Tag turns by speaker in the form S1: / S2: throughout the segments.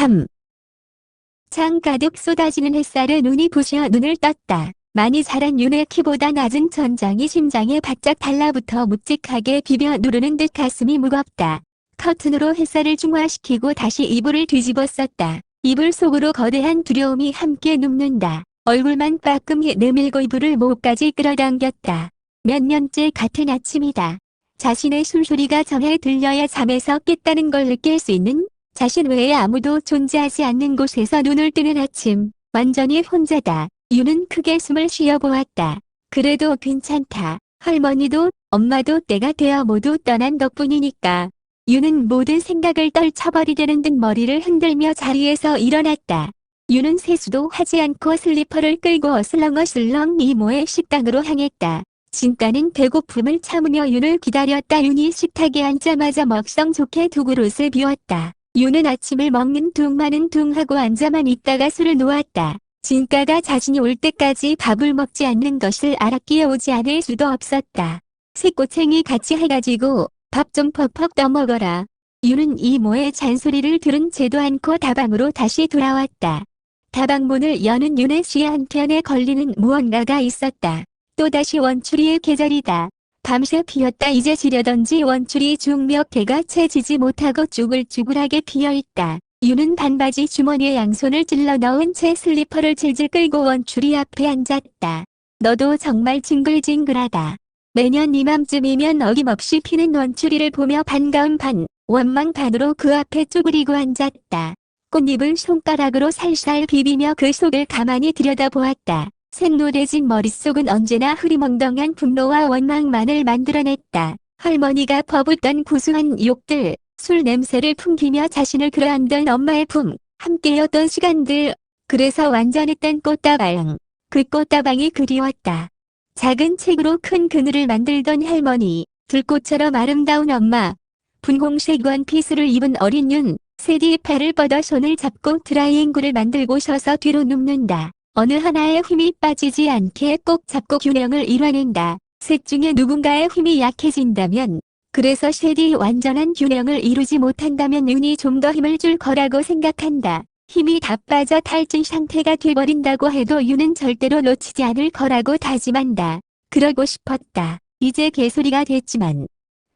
S1: 3. 창 가득 쏟아지는 햇살에 눈이 부셔 눈을 떴다. 많이 자란 윤의 키보다 낮은 천장이 심장에 바짝 달라붙어 묵직하게 비벼 누르는 듯 가슴이 무겁다. 커튼으로 햇살을 중화시키고 다시 이불을 뒤집어 썼다. 이불 속으로 거대한 두려움이 함께 눕는다. 얼굴만 빠끔히 내밀고 이불을 목까지 끌어당겼다. 몇 년째 같은 아침이다. 자신의 숨소리가 전해 들려야 잠에서 깼다는 걸 느낄 수 있는, 자신 외에 아무도 존재하지 않는 곳에서 눈을 뜨는 아침. 완전히 혼자다. 윤은 크게 숨을 쉬어보았다. 그래도 괜찮다. 할머니도 엄마도 때가 되어 모두 떠난 덕분이니까. 윤은 모든 생각을 떨쳐버리려는 듯 머리를 흔들며 자리에서 일어났다. 윤은 세수도 하지 않고 슬리퍼를 끌고 어슬렁어슬렁 이모의 식당으로 향했다. 진가는 배고픔을 참으며 윤을 기다렸다. 윤이 식탁에 앉자마자 먹성 좋게 두 그릇을 비웠다. 윤은 아침을 먹는 둥 마는 둥 하고 앉아만 있다가 술을 놓았다. 진가가 자신이 올 때까지 밥을 먹지 않는 것을 알았기에 오지 않을 수도 없었다. 새꼬챙이 같이 해가지고 밥 좀 퍽퍽 떠먹어라. 윤은 이모의 잔소리를 들은 채도 않고 다방으로 다시 돌아왔다. 다방문을 여는 윤의 시야 한켠에 걸리는 무언가가 있었다. 또다시 원추리의 계절이다. 밤새 피었다 이제 지려던지 원추리 중 몇 개가 채 지지 못하고 쭈글쭈글하게 피어있다. 윤은 반바지 주머니에 양손을 찔러 넣은 채 슬리퍼를 질질 끌고 원추리 앞에 앉았다. 너도 정말 징글징글하다. 매년 이맘쯤이면 어김없이 피는 원추리를 보며 반가움 반, 원망 반으로 그 앞에 쭈그리고 앉았다. 꽃잎을 손가락으로 살살 비비며 그 속을 가만히 들여다보았다. 샛노래진 머릿속은 언제나 흐리멍덩한 분노와 원망만을 만들어냈다. 할머니가 퍼붓던 구수한 욕들, 술 냄새를 풍기며 자신을 끌어안던 엄마의 품, 함께였던 시간들, 그래서 완전했던 꽃다방. 그 꽃다방이 그리웠다. 작은 책으로 큰 그늘을 만들던 할머니, 들꽃처럼 아름다운 엄마, 분홍색 원피스를 입은 어린 윤, 세디의 팔을 뻗어 손을 잡고 드라이앵글을 만들고 서서 뒤로 눕는다. 어느 하나에 힘이 빠지지 않게 꼭 잡고 균형을 이뤄낸다. 셋 중에 누군가의 힘이 약해진다면, 그래서 셋이 완전한 균형을 이루지 못한다면 윤이 좀 더 힘을 줄 거라고 생각한다. 힘이 다 빠져 탈진 상태가 돼버린다고 해도 윤은 절대로 놓치지 않을 거라고 다짐한다. 그러고 싶었다. 이제 개소리가 됐지만.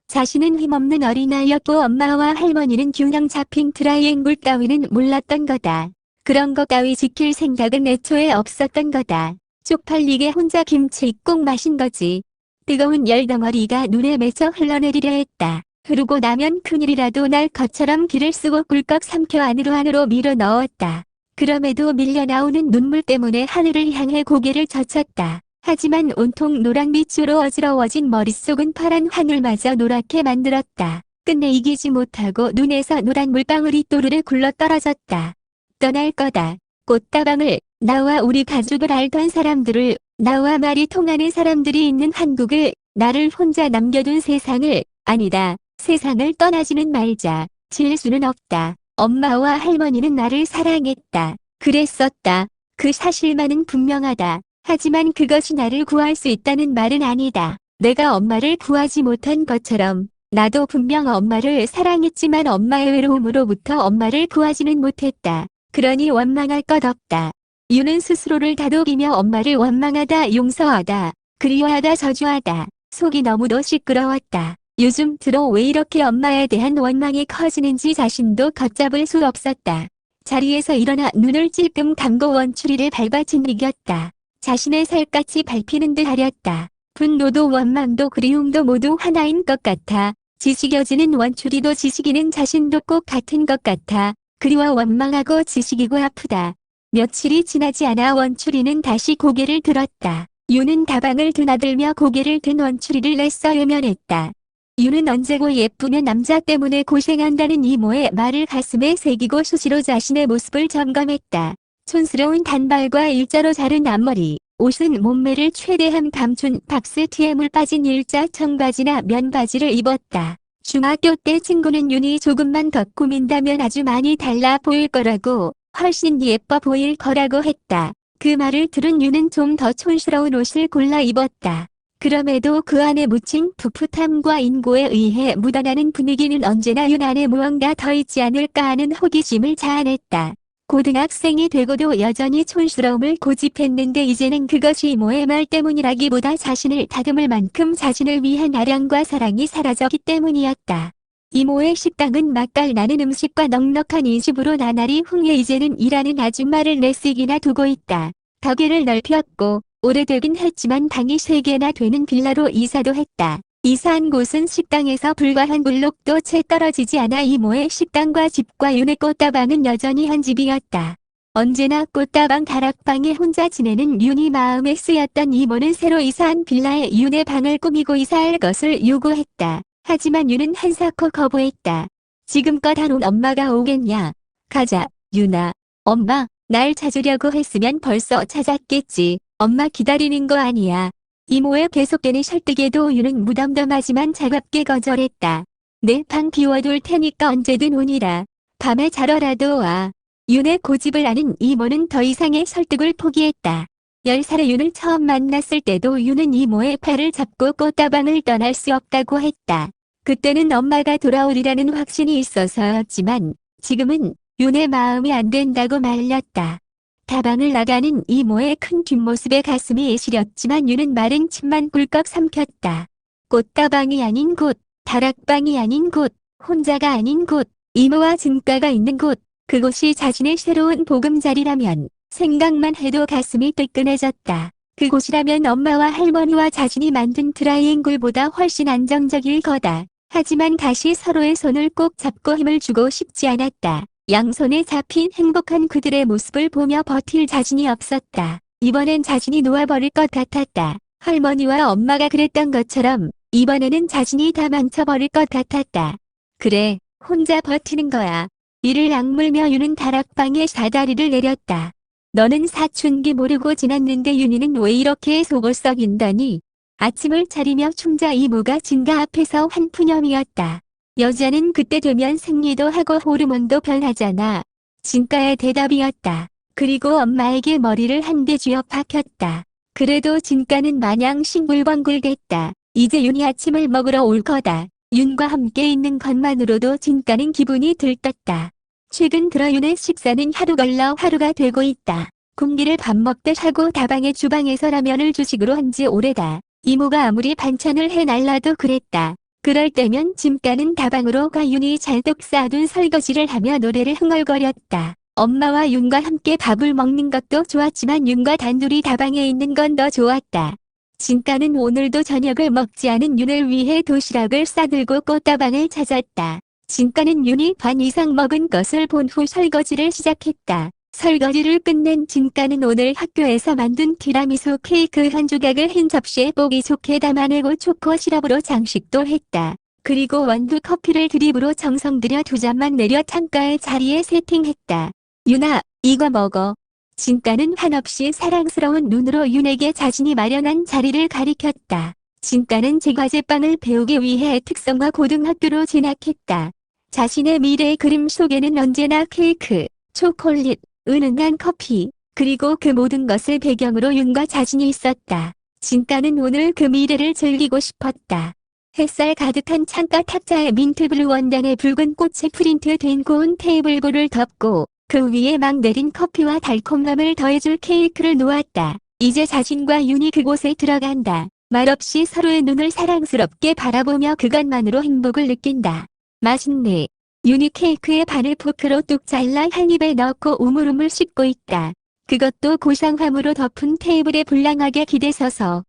S1: 자신은 힘없는 어린아이였고 엄마와 할머니는 균형 잡힌 트라이앵글 따위는 몰랐던 거다. 그런 거 따위 지킬 생각은 애초에 없었던 거다. 쪽팔리게 혼자 김치국 마신 거지. 뜨거운 열덩어리가 눈에 맺혀 흘러내리려 했다. 흐르고 나면 큰일이라도 날 것처럼 기를 쓰고 꿀꺽 삼켜 안으로 밀어 넣었다. 그럼에도 밀려 나오는 눈물 때문에 하늘을 향해 고개를 젖혔다. 하지만 온통 노랑빛으로 어지러워진 머릿속은 파란 하늘마저 노랗게 만들었다. 끝내 이기지 못하고 눈에서 노란 물방울이 또르르 굴러 떨어졌다. 떠날 거다. 꽃다방을, 나와 우리 가족을 알던 사람들을, 나와 말이 통하는 사람들이 있는 한국을, 나를 혼자 남겨둔 세상을, 아니다. 세상을 떠나지는 말자. 질 수는 없다. 엄마와 할머니는 나를 사랑했다. 그랬었다. 그 사실만은 분명하다. 하지만 그것이 나를 구할 수 있다는 말은 아니다. 내가 엄마를 구하지 못한 것처럼 나도 분명 엄마를 사랑했지만 엄마의 외로움으로부터 엄마를 구하지는 못했다. 그러니 원망할 것 없다. 윤은 스스로를 다독이며 엄마를 원망하다 용서하다 그리워하다 저주하다. 속이 너무도 시끄러웠다. 요즘 들어 왜 이렇게 엄마에 대한 원망이 커지는지 자신도 걷잡을 수 없었다. 자리에서 일어나 눈을 찔끔 감고 원추리를 밟아친 이겼다. 자신의 살갗이 밟히는 듯 하렸다. 분노도 원망도 그리움도 모두 하나인 것 같아. 지식여지는 원추리도 지식이는 자신도 꼭 같은 것 같아. 그리워 원망하고 지식이고 아프다. 며칠이 지나지 않아 원추리는 다시 고개를 들었다. 윤은 다방을 드나들며 고개를 든 원추리를 애써 외면했다. 윤은 언제고 예쁘는 남자 때문에 고생한다는 이모의 말을 가슴에 새기고 수시로 자신의 모습을 점검했다. 촌스러운 단발과 일자로 자른 앞머리, 옷은 몸매를 최대한 감춘 박스티에 물 빠진 일자 청바지나 면바지를 입었다. 중학교 때 친구는 윤이 조금만 더 꾸민다면 아주 많이 달라 보일 거라고, 훨씬 예뻐 보일 거라고 했다. 그 말을 들은 윤은 좀 더 촌스러운 옷을 골라 입었다. 그럼에도 그 안에 묻힌 풋풋함과 인고에 의해 묻어나는 분위기는 언제나 윤 안에 무언가 더 있지 않을까 하는 호기심을 자아냈다. 고등학생이 되고도 여전히 촌스러움을 고집했는데 이제는 그것이 이모의 말 때문이라기보다 자신을 다듬을 만큼 자신을 위한 아량과 사랑이 사라졌기 때문이었다. 이모의 식당은 맛깔 나는 음식과 넉넉한 인심으로 나날이 흥해 이제는 일하는 아줌마를 4씩이나 두고 있다. 가게를 넓혔고 오래되긴 했지만 방이 3개나 되는 빌라로 이사도 했다. 이사한 곳은 식당에서 불과 한 블록도 채 떨어지지 않아 이모의 식당과 집과 윤의 꽃다방은 여전히 한 집이었다. 언제나 꽃다방 다락방에 혼자 지내는 윤이 마음에 쓰였던 이모는 새로 이사한 빌라에 윤의 방을 꾸미고 이사할 것을 요구했다. 하지만 윤은 한사코 거부했다. 지금껏 안 온 엄마가 오겠냐. 가자, 윤아. 엄마, 날 찾으려고 했으면 벌써 찾았겠지. 엄마 기다리는 거 아니야. 이모의 계속되는 설득에도 윤은 무덤덤하지만 차갑게 거절했다. 내 방 비워둘 테니까 언제든 오니라. 밤에 자러라도 와. 윤의 고집을 아는 이모는 더 이상의 설득을 포기했다. 10살의 윤을 처음 만났을 때도 윤은 이모의 팔을 잡고 꽃다방을 떠날 수 없다고 했다. 그때는 엄마가 돌아오리라는 확신이 있어서였지만 지금은 윤의 마음이 안 된다고 말렸다. 다방을 나가는 이모의 큰 뒷모습에 가슴이 시렸지만 윤은 마른 침만 꿀꺽 삼켰다. 꽃다방이 아닌 곳, 다락방이 아닌 곳, 혼자가 아닌 곳, 이모와 진가가 있는 곳, 그곳이 자신의 새로운 보금자리라면 생각만 해도 가슴이 뜨끈해졌다. 그곳이라면 엄마와 할머니와 자신이 만든 트라이앵글보다 훨씬 안정적일 거다. 하지만 다시 서로의 손을 꼭 잡고 힘을 주고 싶지 않았다. 양손에 잡힌 행복한 그들의 모습을 보며 버틸 자신이 없었다. 이번엔 자신이 놓아버릴 것 같았다. 할머니와 엄마가 그랬던 것처럼 이번에는 자신이 다 망쳐버릴 것 같았다. 그래, 혼자 버티는 거야. 이를 악물며 윤은 다락방에 사다리를 내렸다. 너는 사춘기 모르고 지났는데 윤희는 왜 이렇게 속을 썩인다니. 아침을 차리며 춘자 이모가 진가 앞에서 한 푸념이었다. 여자는 그때 되면 생리도 하고 호르몬도 변하잖아. 진가의 대답이었다. 그리고 엄마에게 머리를 한 대 쥐어 박혔다. 그래도 진가는 마냥 싱글벙글댔다. 이제 윤이 아침을 먹으러 올 거다. 윤과 함께 있는 것만으로도 진가는 기분이 들떴다. 최근 들어 윤의 식사는 하루 걸러 하루가 되고 있다. 공기를 밥 먹듯 하고 다방의 주방에서 라면을 주식으로 한 지 오래다. 이모가 아무리 반찬을 해날라도 그랬다. 그럴 때면 진가는 다방으로 가 윤이 잔뜩 쌓아둔 설거지를 하며 노래를 흥얼거렸다. 엄마와 윤과 함께 밥을 먹는 것도 좋았지만 윤과 단둘이 다방에 있는 건 더 좋았다. 진가는 오늘도 저녁을 먹지 않은 윤을 위해 도시락을 싸들고 꽃다방을 찾았다. 진가는 윤이 반 이상 먹은 것을 본 후 설거지를 시작했다. 설거지를 끝낸 진가는 오늘 학교에서 만든 티라미수 케이크 한 조각을 흰 접시에 보기 좋게 담아내고 초코 시럽으로 장식도 했다. 그리고 원두 커피를 드립으로 정성 들여 2잔만 내려 창가의 자리에 세팅했다. 윤아, 이거 먹어. 진가는 한없이 사랑스러운 눈으로 윤에게 자신이 마련한 자리를 가리켰다. 진가는 제과제빵을 배우기 위해 특성화 고등학교로 진학했다. 자신의 미래의 그림 속에는 언제나 케이크, 초콜릿, 은은한 커피, 그리고 그 모든 것을 배경으로 윤과 자신이 있었다. 진가는 오늘 그 미래를 즐기고 싶었다. 햇살 가득한 창가 탁자에 민트블루 원단의 붉은 꽃이 프린트된 고운 테이블보를 덮고 그 위에 막 내린 커피와 달콤함을 더해줄 케이크를 놓았다. 이제 자신과 윤이 그곳에 들어간다. 말없이 서로의 눈을 사랑스럽게 바라보며 그것만으로 행복을 느낀다. 맛있네. 윤이 케이크의 반을 포크로 뚝 잘라 한 입에 넣고 우물우물 씹고 있다. 그것도 고상함으로 덮은 테이블에 불량하게 기대서서.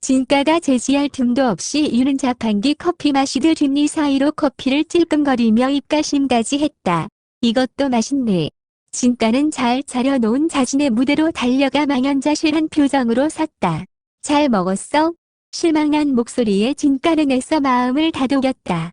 S1: 진가가 제지할 틈도 없이 윤은 자판기 커피 마시듯 뒷니 사이로 커피를 찔끔거리며 입가심까지 했다. 이것도 맛있네. 진가는 잘 차려놓은 자신의 무대로 달려가 망연자실한 표정으로 섰다. 잘 먹었어? 실망한 목소리에 진가는 애써 마음을 다독였다.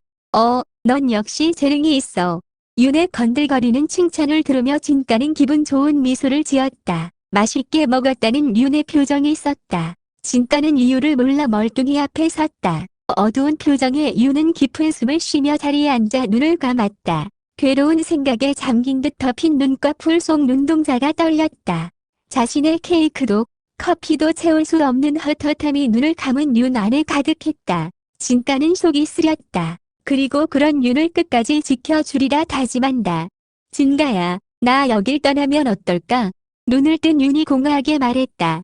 S1: 넌 역시 재능이 있어. 윤의 건들거리는 칭찬을 들으며 진가는 기분 좋은 미소를 지었다. 맛있게 먹었다는 윤의 표정이 썼다. 진가는 이유를 몰라 멀뚱히 앞에 섰다. 어두운 표정에 윤은 깊은 숨을 쉬며 자리에 앉아 눈을 감았다. 괴로운 생각에 잠긴 듯 덮인 눈과 풀 속 눈동자가 떨렸다. 자신의 케이크도 커피도 채울 수 없는 헛헛함이 눈을 감은 윤 안에 가득했다. 진가는 속이 쓰렸다. 그리고 그런 윤을 끝까지 지켜주리라 다짐한다. 진가야, 나 여길 떠나면 어떨까? 눈을 뜬 윤이 공허하게 말했다.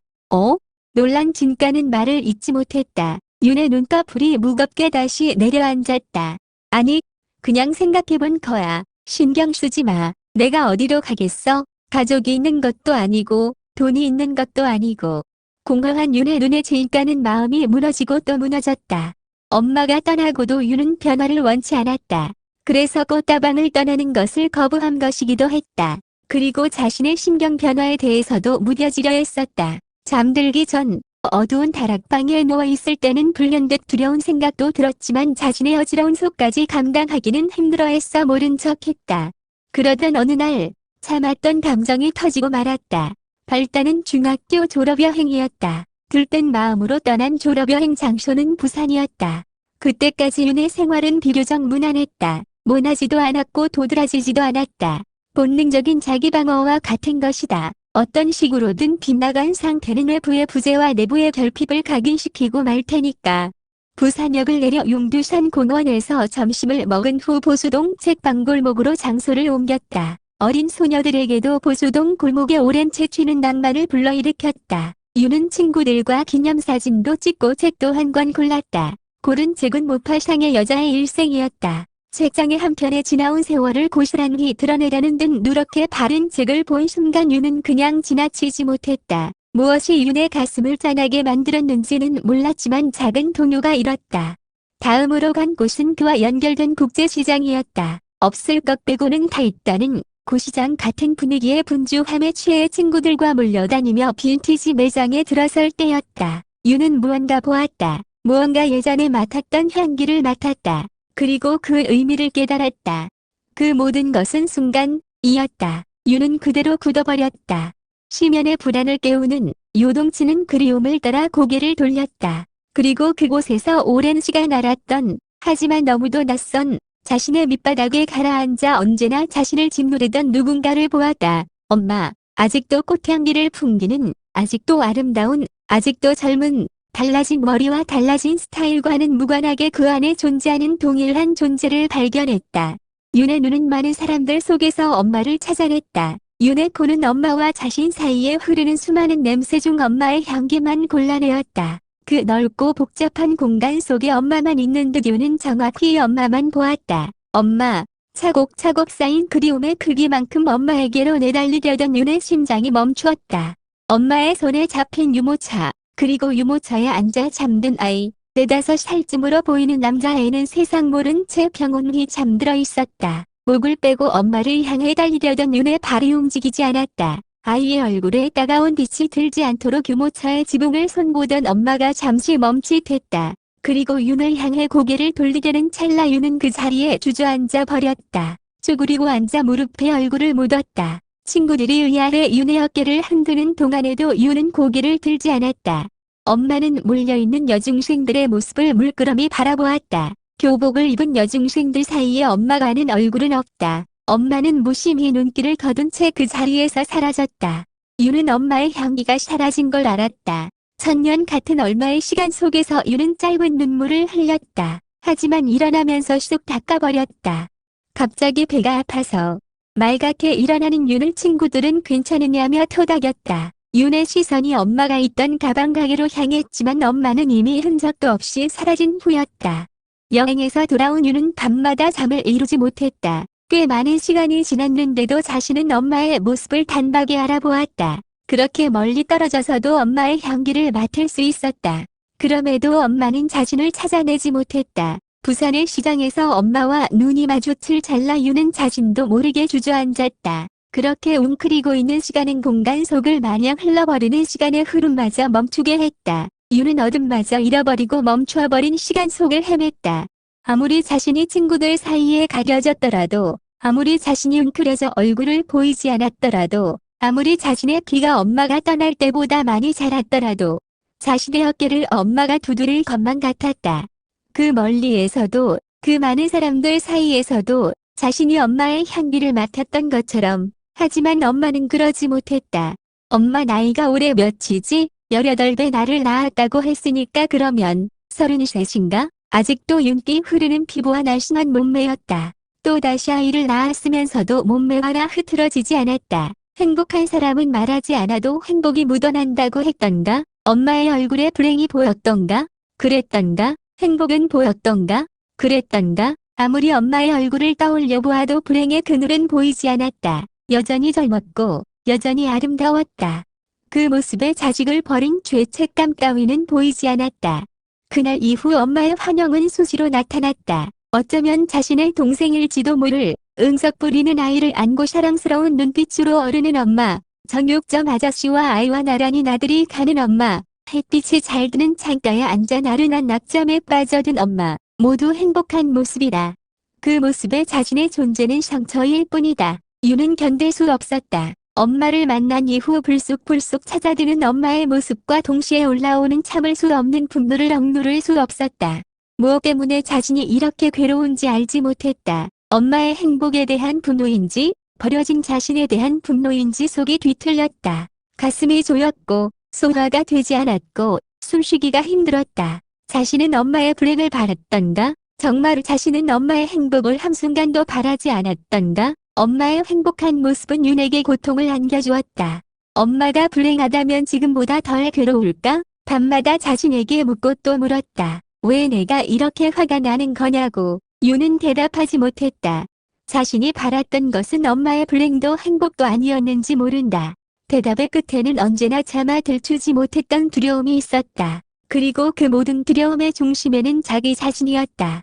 S1: 놀란 진가는 말을 잇지 못했다. 윤의 눈꺼풀이 무겁게 다시 내려앉았다. 아니, 그냥 생각해본 거야. 신경 쓰지 마. 내가 어디로 가겠어? 가족이 있는 것도 아니고 돈이 있는 것도 아니고. 공허한 윤의 눈에 진가는 마음이 무너지고 또 무너졌다. 엄마가 떠나고도 윤은 변화를 원치 않았다. 그래서 꽃다방을 떠나는 것을 거부한 것이기도 했다. 그리고 자신의 심경 변화에 대해서도 무뎌지려 했었다. 잠들기 전 어두운 다락방에 누워있을 때는 불현듯 두려운 생각도 들었지만 자신의 어지러운 속까지 감당하기는 힘들어했어 모른 척했다. 그러던 어느 날 참았던 감정이 터지고 말았다. 발단은 중학교 졸업여행이었다. 들뜬 마음으로 떠난 졸업여행 장소는 부산이었다. 그때까지 윤의 생활은 비교적 무난했다. 모나지도 않았고 도드라지지도 않았다. 본능적인 자기방어와 같은 것이다. 어떤 식으로든 빗나간 상태는 외부의 부재와 내부의 결핍을 각인시키고 말 테니까. 부산역을 내려 용두산 공원에서 점심을 먹은 후 보수동 책방골목으로 장소를 옮겼다. 어린 소녀들에게도 보수동 골목에 오랜 채취는 낭만을 불러일으켰다. 윤은 친구들과 기념사진도 찍고 책도 한 권 골랐다. 고른 책은 모파상의 여자의 일생이었다. 책장의 한편에 지나온 세월을 고스란히 드러내려는 듯 누렇게 바른 책을 본 순간 윤은 그냥 지나치지 못했다. 무엇이 윤의 가슴을 짠하게 만들었는지는 몰랐지만 작은 동요가 일었다. 다음으로 간 곳은 그와 연결된 국제시장이었다. 없을 것 빼고는 다 있다는 고시장 같은 분위기의 분주함에 취해 친구들과 몰려다니며 빈티지 매장에 들어설 때였다. 윤은 무언가 보았다. 무언가 예전에 맡았던 향기를 맡았다. 그리고 그 의미를 깨달았다. 그 모든 것은 순간이었다. 윤은 그대로 굳어버렸다. 시면의 불안을 깨우는 요동치는 그리움을 따라 고개를 돌렸다. 그리고 그곳에서 오랜 시간 알았던 하지만 너무도 낯선 자신의 밑바닥에 가라앉아 언제나 자신을 짓누르던 누군가를 보았다. 엄마, 아직도 꽃향기를 풍기는, 아직도 아름다운, 아직도 젊은, 달라진 머리와 달라진 스타일과는 무관하게 그 안에 존재하는 동일한 존재를 발견했다. 윤의 눈은 많은 사람들 속에서 엄마를 찾아냈다. 윤의 코는 엄마와 자신 사이에 흐르는 수많은 냄새 중 엄마의 향기만 골라내었다. 그 넓고 복잡한 공간 속에 엄마만 있는 듯 윤은 정확히 엄마만 보았다. 엄마, 차곡차곡 쌓인 그리움의 크기만큼 엄마에게로 내달리려던 윤의 심장이 멈추었다. 엄마의 손에 잡힌 유모차. 그리고 유모차에 앉아 잠든 아이, 4~5살쯤으로 보이는 남자애는 세상 모른 채 평온히 잠들어 있었다. 목을 빼고 엄마를 향해 달리려던 윤의 발이 움직이지 않았다. 아이의 얼굴에 따가운 빛이 들지 않도록 유모차의 지붕을 손보던 엄마가 잠시 멈칫했다. 그리고 윤을 향해 고개를 돌리려는 찰나 윤은 그 자리에 주저앉아 버렸다. 쭈그리고 앉아 무릎에 얼굴을 묻었다. 친구들이 의아해 윤의 어깨를 흔드는 동안에도 윤은 고개를 들지 않았다. 엄마는 몰려있는 여중생들의 모습을 물끄러미 바라보았다. 교복을 입은 여중생들 사이에 엄마가 아는 얼굴은 없다. 엄마는 무심히 눈길을 거둔 채 그 자리에서 사라졌다. 윤은 엄마의 향기가 사라진 걸 알았다. 천년 같은 얼마의 시간 속에서 윤은 짧은 눈물을 흘렸다. 하지만 일어나면서 쑥 닦아버렸다. 갑자기 배가 아파서 말갛게 일어나는 윤을 친구들은 괜찮으냐며 토닥였다. 윤의 시선이 엄마가 있던 가방 가게로 향했지만 엄마는 이미 흔적도 없이 사라진 후였다. 여행에서 돌아온 윤은 밤마다 잠을 이루지 못했다. 꽤 많은 시간이 지났는데도 자신은 엄마의 모습을 단박에 알아보았다. 그렇게 멀리 떨어져서도 엄마의 향기를 맡을 수 있었다. 그럼에도 엄마는 자신을 찾아내지 못했다. 부산의 시장에서 엄마와 눈이 마주칠 찰나 윤은 자신도 모르게 주저앉았다. 그렇게 웅크리고 있는 시간은 공간 속을 마냥 흘러버리는 시간의 흐름마저 멈추게 했다. 윤은 어둠마저 잃어버리고 멈추어버린 시간 속을 헤맸다. 아무리 자신이 친구들 사이에 가려졌더라도, 아무리 자신이 웅크려져 얼굴을 보이지 않았더라도, 아무리 자신의 키가 엄마가 떠날 때보다 많이 자랐더라도, 자신의 어깨를 엄마가 두드릴 것만 같았다. 그 멀리에서도, 그 많은 사람들 사이에서도 자신이 엄마의 향기를 맡았던 것처럼, 하지만 엄마는 그러지 못했다. 엄마 나이가 올해 몇이지? 18배 나를 낳았다고 했으니까 그러면 33인가? 아직도 윤기 흐르는 피부와 날씬한 몸매였다. 또다시 아이를 낳았으면서도 몸매가 흐트러지지 않았다. 행복한 사람은 말하지 않아도 행복이 묻어난다고 했던가? 엄마의 얼굴에 불행이 보였던가? 그랬던가? 행복은 보였던가? 그랬던가? 아무리 엄마의 얼굴을 떠올려 보아도 불행의 그늘은 보이지 않았다. 여전히 젊었고 여전히 아름다웠다. 그 모습에 자식을 버린 죄책감 따위는 보이지 않았다. 그날 이후 엄마의 환영은 수시로 나타났다. 어쩌면 자신의 동생일지도 모를 응석 부리는 아이를 안고 사랑스러운 눈빛으로 어르는 엄마, 정육점 아저씨와 아이와 나란히 나들이 가는 엄마, 햇빛이 잘 드는 창가에 앉아 나른한 낮잠에 빠져든 엄마, 모두 행복한 모습이다. 그 모습에 자신의 존재는 상처일 뿐이다. 유는 견딜 수 없었다. 엄마를 만난 이후 불쑥불쑥 찾아드는 엄마의 모습과 동시에 올라오는 참을 수 없는 분노를 억누를 수 없었다. 무엇 때문에 자신이 이렇게 괴로운지 알지 못했다. 엄마의 행복에 대한 분노인지 버려진 자신에 대한 분노인지 속이 뒤틀렸다. 가슴이 조였고 소화가 되지 않았고 숨쉬기가 힘들었다. 자신은 엄마의 불행을 바랐던가? 정말 자신은 엄마의 행복을 한순간도 바라지 않았던가? 엄마의 행복한 모습은 윤에게 고통을 안겨주었다. 엄마가 불행하다면 지금보다 덜 괴로울까? 밤마다 자신에게 묻고 또 물었다. 왜 내가 이렇게 화가 나는 거냐고. 윤은 대답하지 못했다. 자신이 바랐던 것은 엄마의 불행도 행복도 아니었는지 모른다. 대답의 끝에는 언제나 차마 들추지 못했던 두려움이 있었다. 그리고 그 모든 두려움의 중심에는 자기 자신이었다.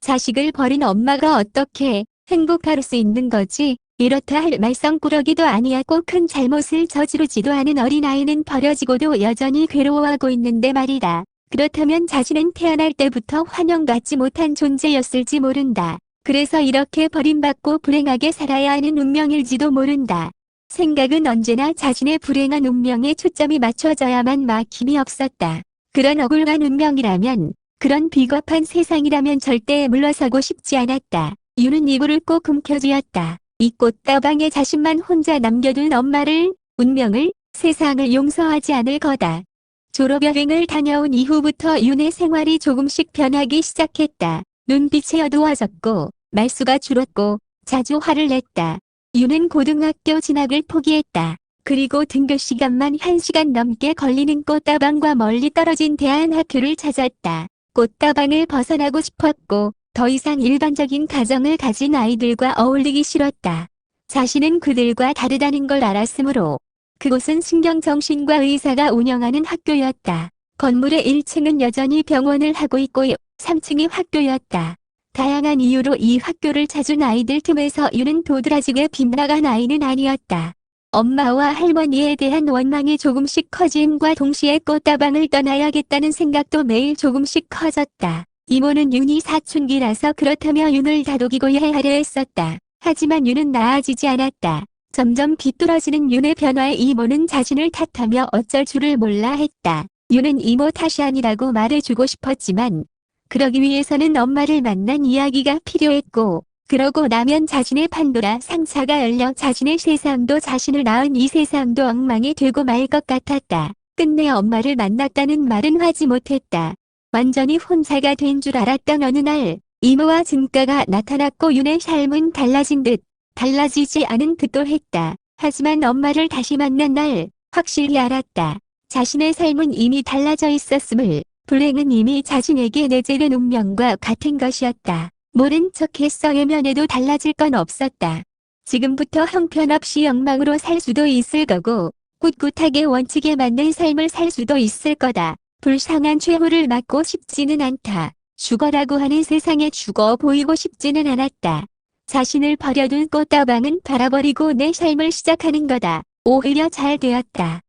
S1: 자식을 버린 엄마가 어떻게 행복할 수 있는 거지? 이렇다 할 말썽꾸러기도 아니었고 큰 잘못을 저지르지도 않은 어린아이는 버려지고도 여전히 괴로워하고 있는데 말이다. 그렇다면 자신은 태어날 때부터 환영받지 못한 존재였을지 모른다. 그래서 이렇게 버림받고 불행하게 살아야 하는 운명일지도 모른다. 생각은 언제나 자신의 불행한 운명에 초점이 맞춰져야만 막힘이 없었다. 그런 억울한 운명이라면, 그런 비겁한 세상이라면 절대 물러서고 싶지 않았다. 유는 이불을 꼭 움켜쥐었다. 이 꽃다방에 자신만 혼자 남겨둔 엄마를, 운명을, 세상을 용서하지 않을 거다. 졸업여행을 다녀온 이후부터 윤의 생활이 조금씩 변하기 시작했다. 눈빛이 어두워졌고 말수가 줄었고 자주 화를 냈다. 윤은 고등학교 진학을 포기했다. 그리고 등교 시간만 1시간 넘게 걸리는 꽃다방과 멀리 떨어진 대안학교를 찾았다. 꽃다방을 벗어나고 싶었고 더 이상 일반적인 가정을 가진 아이들과 어울리기 싫었다. 자신은 그들과 다르다는 걸 알았으므로 그곳은 신경정신과 의사가 운영하는 학교였다. 건물의 1층은 여전히 병원을 하고 있고 3층이 학교였다. 다양한 이유로 이 학교를 찾은 아이들 틈에서 윤은 도드라지게 빗나간 아이는 아니었다. 엄마와 할머니에 대한 원망이 조금씩 커짐과 동시에 꽃다방을 떠나야겠다는 생각도 매일 조금씩 커졌다. 이모는 윤이 사춘기라서 그렇다며 윤을 다독이고 헤아려 했었다. 하지만 윤은 나아지지 않았다. 점점 비뚤어지는 윤의 변화에 이모는 자신을 탓하며 어쩔 줄을 몰라 했다. 윤은 이모 탓이 아니라고 말해주고 싶었지만 그러기 위해서는 엄마를 만난 이야기가 필요했고 그러고 나면 자신의 판도라 상자가 열려 자신의 세상도 자신을 낳은 이 세상도 엉망이 되고 말 것 같았다. 끝내 엄마를 만났다는 말은 하지 못했다. 완전히 혼자가 된 줄 알았던 어느 날 이모와 증가가 나타났고 윤의 삶은 달라진 듯 달라지지 않은 듯도 했다. 하지만 엄마를 다시 만난 날 확실히 알았다. 자신의 삶은 이미 달라져 있었음을. 불행은 이미 자신에게 내재된 운명과 같은 것이었다. 모른 척했어 외면해도 달라질 건 없었다. 지금부터 형편없이 엉망으로 살 수도 있을 거고 꿋꿋하게 원칙에 맞는 삶을 살 수도 있을 거다. 불쌍한 최후를 맞고 싶지는 않다. 죽어라고 하는 세상에 죽어 보이고 싶지는 않았다. 자신을 버려둔 꽃다방은 바라버리고 내 삶을 시작하는 거다. 오히려 잘 되었다.